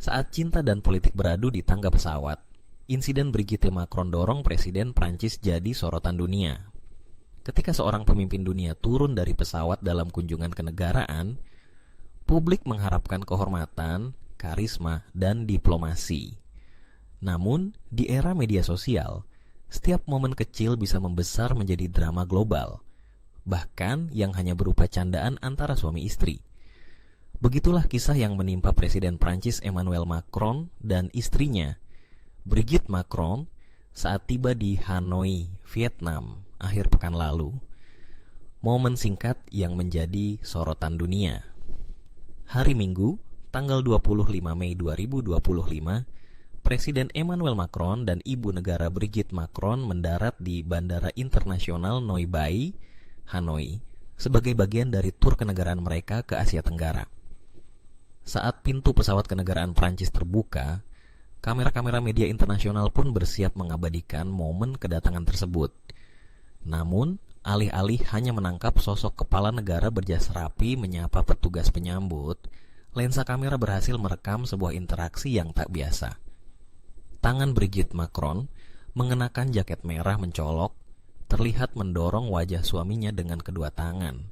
Saat cinta dan politik beradu di tangga pesawat, insiden Brigitte Macron dorong Presiden Prancis jadi sorotan dunia. Ketika seorang pemimpin dunia turun dari pesawat dalam kunjungan kenegaraan, publik mengharapkan kehormatan, karisma, dan diplomasi. Namun, di era media sosial, setiap momen kecil bisa membesar menjadi drama global, bahkan yang hanya berupa candaan antara suami istri. Begitulah kisah yang menimpa Presiden Prancis Emmanuel Macron dan istrinya, Brigitte Macron, saat tiba di Hanoi, Vietnam, akhir pekan lalu. Momen singkat yang menjadi sorotan dunia. Hari Minggu, tanggal 25 Mei 2025, Presiden Emmanuel Macron dan Ibu Negara Brigitte Macron mendarat di Bandara Internasional Noi Bai, Hanoi, sebagai bagian dari tur kenegaraan mereka ke Asia Tenggara. Saat pintu pesawat kenegaraan Prancis terbuka, kamera-kamera media internasional pun bersiap mengabadikan momen kedatangan tersebut. Namun, alih-alih hanya menangkap sosok kepala negara berjas rapi menyapa petugas penyambut, lensa kamera berhasil merekam sebuah interaksi yang tak biasa. Tangan Brigitte Macron mengenakan jaket merah mencolok, terlihat mendorong wajah suaminya dengan kedua tangan.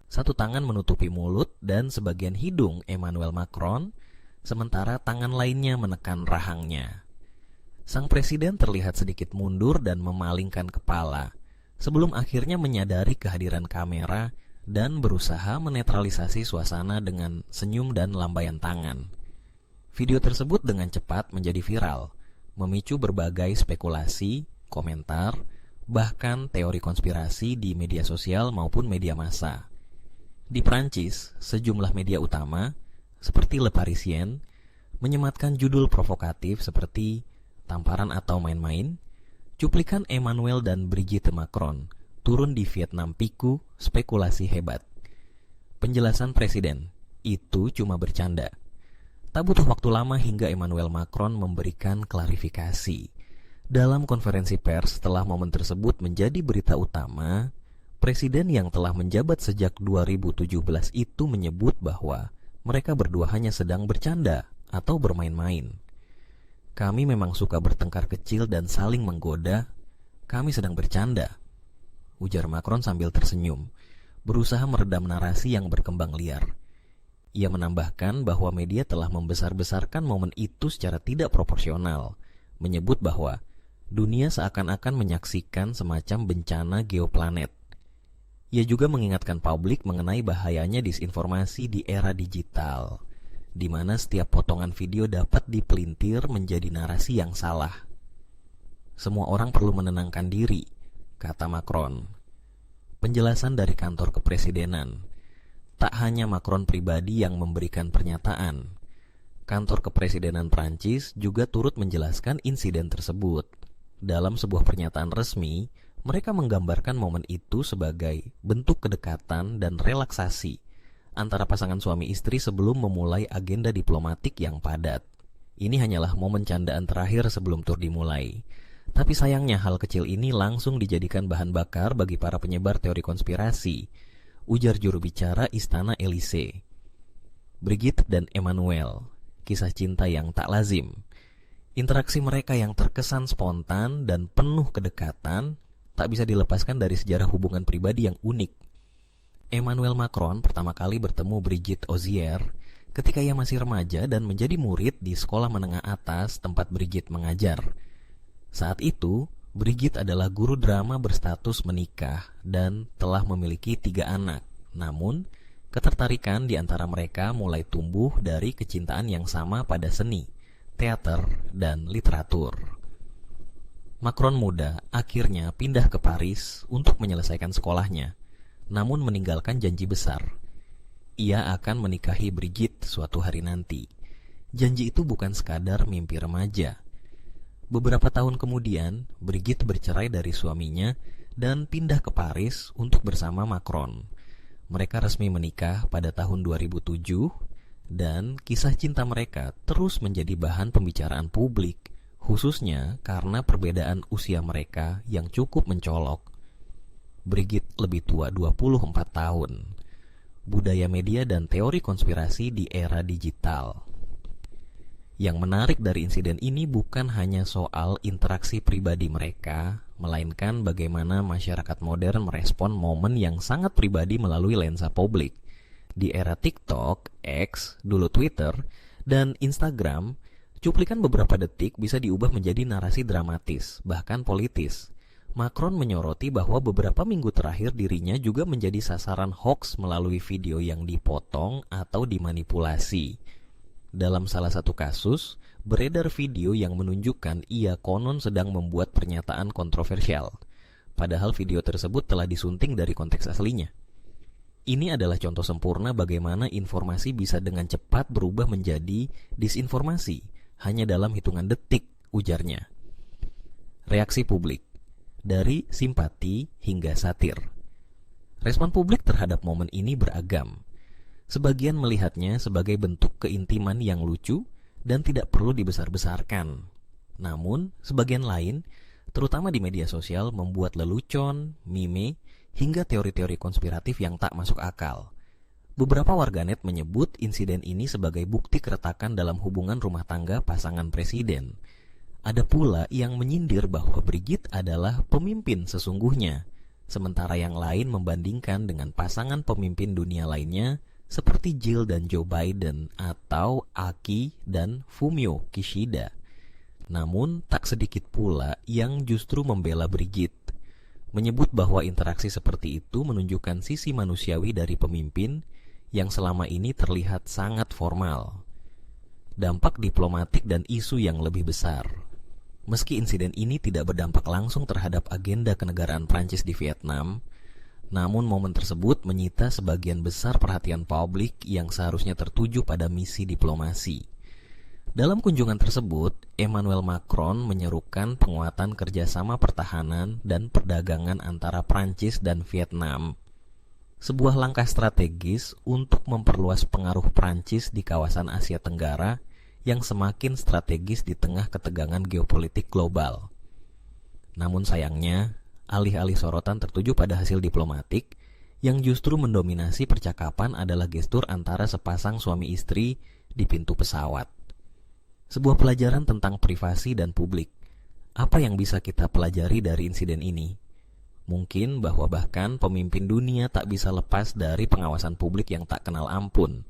Satu tangan menutupi mulut dan sebagian hidung Emmanuel Macron, sementara tangan lainnya menekan rahangnya. Sang presiden terlihat sedikit mundur dan memalingkan kepala, sebelum akhirnya menyadari kehadiran kamera dan berusaha menetralisasi suasana dengan senyum dan lambaian tangan. Video tersebut dengan cepat menjadi viral, memicu berbagai spekulasi, komentar, bahkan teori konspirasi di media sosial maupun media massa. Di Prancis, sejumlah media utama, seperti Le Parisien, menyematkan judul provokatif seperti tamparan atau main-main, cuplikan Emmanuel dan Brigitte Macron turun di Vietnam Piku, spekulasi hebat. Penjelasan presiden, itu cuma bercanda. Tak butuh waktu lama hingga Emmanuel Macron memberikan klarifikasi. Dalam konferensi pers setelah momen tersebut menjadi berita utama, presiden yang telah menjabat sejak 2017 itu menyebut bahwa mereka berdua hanya sedang bercanda atau bermain-main. Kami memang suka bertengkar kecil dan saling menggoda. Kami sedang bercanda, ujar Macron sambil tersenyum, berusaha meredam narasi yang berkembang liar. Ia menambahkan bahwa media telah membesar-besarkan momen itu secara tidak proporsional, menyebut bahwa dunia seakan-akan menyaksikan semacam bencana geoplanet. Ia juga mengingatkan publik mengenai bahayanya disinformasi di era digital, di mana setiap potongan video dapat dipelintir menjadi narasi yang salah. Semua orang perlu menenangkan diri, kata Macron. Penjelasan dari kantor kepresidenan. Tak hanya Macron pribadi yang memberikan pernyataan. Kantor kepresidenan Prancis juga turut menjelaskan insiden tersebut. Dalam sebuah pernyataan resmi, mereka menggambarkan momen itu sebagai bentuk kedekatan dan relaksasi antara pasangan suami istri sebelum memulai agenda diplomatik yang padat. Ini hanyalah momen candaan terakhir sebelum tur dimulai. Tapi sayangnya hal kecil ini langsung dijadikan bahan bakar bagi para penyebar teori konspirasi, ujar juru bicara Istana Elysee. Brigitte dan Emmanuel, kisah cinta yang tak lazim. Interaksi mereka yang terkesan spontan dan penuh kedekatan tak bisa dilepaskan dari sejarah hubungan pribadi yang unik. Emmanuel Macron pertama kali bertemu Brigitte Ozier ketika ia masih remaja dan menjadi murid di sekolah menengah atas tempat Brigitte mengajar. Saat itu, Brigitte adalah guru drama berstatus menikah dan telah memiliki 3 anak. Namun, ketertarikan di antara mereka mulai tumbuh dari kecintaan yang sama pada seni, teater, dan literatur. Macron muda akhirnya pindah ke Paris untuk menyelesaikan sekolahnya, namun meninggalkan janji besar. Ia akan menikahi Brigitte suatu hari nanti. Janji itu bukan sekadar mimpi remaja. Beberapa tahun kemudian, Brigitte bercerai dari suaminya dan pindah ke Paris untuk bersama Macron. Mereka resmi menikah pada tahun 2007 dan kisah cinta mereka terus menjadi bahan pembicaraan publik, khususnya karena perbedaan usia mereka yang cukup mencolok. Brigitte lebih tua 24 tahun. Budaya media dan teori konspirasi di era digital. Yang menarik dari insiden ini bukan hanya soal interaksi pribadi mereka, melainkan bagaimana masyarakat modern merespon momen yang sangat pribadi melalui lensa publik. Di era TikTok, X, dulu Twitter, dan Instagram, cuplikan beberapa detik bisa diubah menjadi narasi dramatis, bahkan politis. Macron menyoroti bahwa beberapa minggu terakhir dirinya juga menjadi sasaran hoax melalui video yang dipotong atau dimanipulasi. Dalam salah satu kasus, beredar video yang menunjukkan ia konon sedang membuat pernyataan kontroversial. Padahal video tersebut telah disunting dari konteks aslinya. Ini adalah contoh sempurna bagaimana informasi bisa dengan cepat berubah menjadi disinformasi hanya dalam hitungan detik, ujarnya. Reaksi publik, dari simpati hingga satir. Respon publik terhadap momen ini beragam. Sebagian melihatnya sebagai bentuk keintiman yang lucu dan tidak perlu dibesar-besarkan. Namun, sebagian lain, terutama di media sosial, membuat lelucon, meme, hingga teori-teori konspiratif yang tak masuk akal. Beberapa warganet menyebut insiden ini sebagai bukti keretakan dalam hubungan rumah tangga pasangan presiden. Ada pula yang menyindir bahwa Brigitte adalah pemimpin sesungguhnya, sementara yang lain membandingkan dengan pasangan pemimpin dunia lainnya seperti Jill dan Joe Biden atau Aki dan Fumio Kishida. Namun, tak sedikit pula yang justru membela Brigitte, menyebut bahwa interaksi seperti itu menunjukkan sisi manusiawi dari pemimpin yang selama ini terlihat sangat formal. Dampak diplomatik dan isu yang lebih besar. Meski insiden ini tidak berdampak langsung terhadap agenda kenegaraan Prancis di Vietnam, namun momen tersebut menyita sebagian besar perhatian publik yang seharusnya tertuju pada misi diplomasi. Dalam kunjungan tersebut, Emmanuel Macron menyerukan penguatan kerjasama pertahanan dan perdagangan antara Prancis dan Vietnam. Sebuah langkah strategis untuk memperluas pengaruh Prancis di kawasan Asia Tenggara yang semakin strategis di tengah ketegangan geopolitik global. Namun sayangnya, alih-alih sorotan tertuju pada hasil diplomatik, yang justru mendominasi percakapan adalah gestur antara sepasang suami istri di pintu pesawat. Sebuah pelajaran tentang privasi dan publik. Apa yang bisa kita pelajari dari insiden ini? Mungkin bahwa bahkan pemimpin dunia tak bisa lepas dari pengawasan publik yang tak kenal ampun.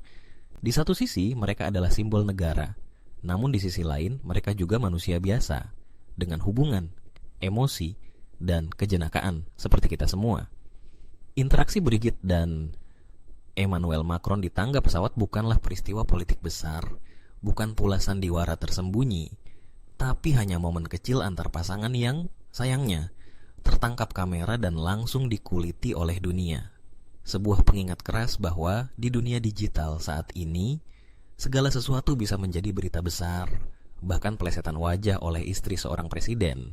Di satu sisi, mereka adalah simbol negara. Namun di sisi lain, mereka juga manusia biasa, dengan hubungan, emosi, dan kejenakaan seperti kita semua. Interaksi Brigitte dan Emmanuel Macron di tangga pesawat bukanlah peristiwa politik besar, bukan pula sandiwara tersembunyi, tapi hanya momen kecil antar pasangan yang, sayangnya, tertangkap kamera dan langsung dikuliti oleh dunia. Sebuah pengingat keras bahwa di dunia digital saat ini, segala sesuatu bisa menjadi berita besar, bahkan pelesetan wajah oleh istri seorang presiden